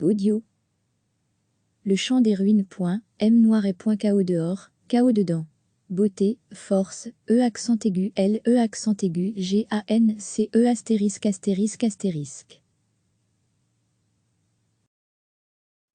Audio. Le chant des ruines. M Noiret. Chaos dehors, chaos dedans. Beauté, force, E accent aigu, L E accent aigu, G A N C E astérisque astérisque astérisque.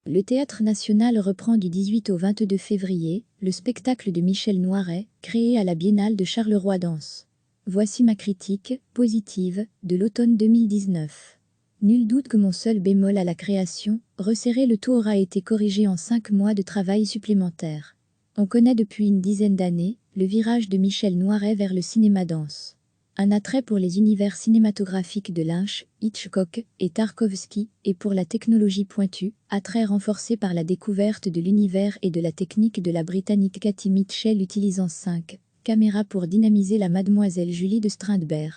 Le Théâtre National reprend du 18 au 22 février le spectacle de Michel Noiret, créé à la Biennale de Charleroi Danse. Voici ma critique, positive, de l'automne 2019. Nul doute que mon seul bémol à la création, resserrer le tout, aura été corrigé en 5 mois de travail supplémentaire. On connaît depuis une dizaine d'années le virage de Michel Noiret vers le cinéma-danse. Un attrait pour les univers cinématographiques de Lynch, Hitchcock et Tarkovsky, et pour la technologie pointue, attrait renforcé par la découverte de l'univers et de la technique de la Britannique Cathy Mitchell utilisant 5 caméras pour dynamiser la Mademoiselle Julie de Strindberg.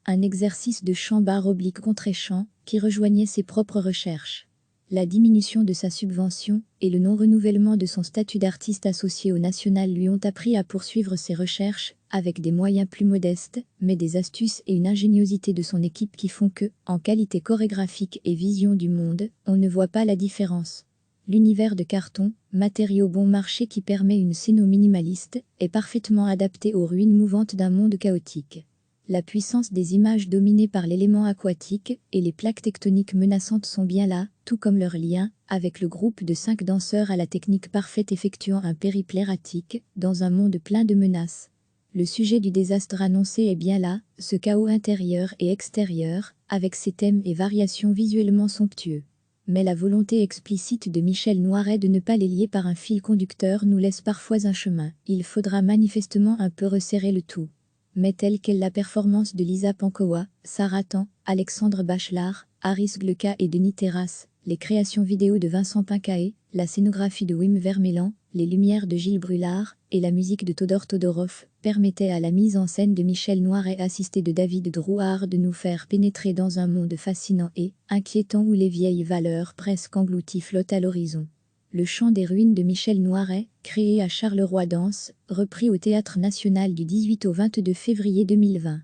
Un exercice de chant-contre-chant qui rejoignait ses propres recherches. La diminution de sa subvention et le non-renouvellement de son statut d'artiste associé au National lui ont appris à poursuivre ses recherches, avec des moyens plus modestes, mais des astuces et une ingéniosité de son équipe qui font que, en qualité chorégraphique et vision du monde, on ne voit pas la différence. L'univers de carton, matériau bon marché qui permet une scéno minimaliste, est parfaitement adapté aux ruines mouvantes d'un monde chaotique. La puissance des images dominées par l'élément aquatique et les plaques tectoniques menaçantes sont bien là, tout comme leur lien avec le groupe de 5 danseurs à la technique parfaite effectuant un périple erratique dans un monde plein de menaces. Le sujet du désastre annoncé est bien là, ce chaos intérieur et extérieur, avec ses thèmes et variations visuellement somptueux. Mais la volonté explicite de Michel Noiret de ne pas les lier par un fil conducteur nous laisse parfois un chemin. Il faudra manifestement un peu resserrer le tout. Mais telle qu'est la performance de Lisa Pankowa, Sarah Tan, Alexandre Bachelard, Aris Gleka et Denis Terrasse, les créations vidéo de Vincent Pincaé, la scénographie de Wim Vermeulen, les lumières de Gilles Brulard et la musique de Todor Todorov permettaient à la mise en scène de Michel Noiret assisté de David Drouhard de nous faire pénétrer dans un monde fascinant et inquiétant où les vieilles valeurs presque englouties flottent à l'horizon. Le chant des ruines de Michel Noiret, créé à Charleroi Danse, repris au Théâtre National du 18 au 22 février 2020.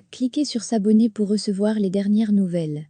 Cliquez sur s'abonner pour recevoir les dernières nouvelles.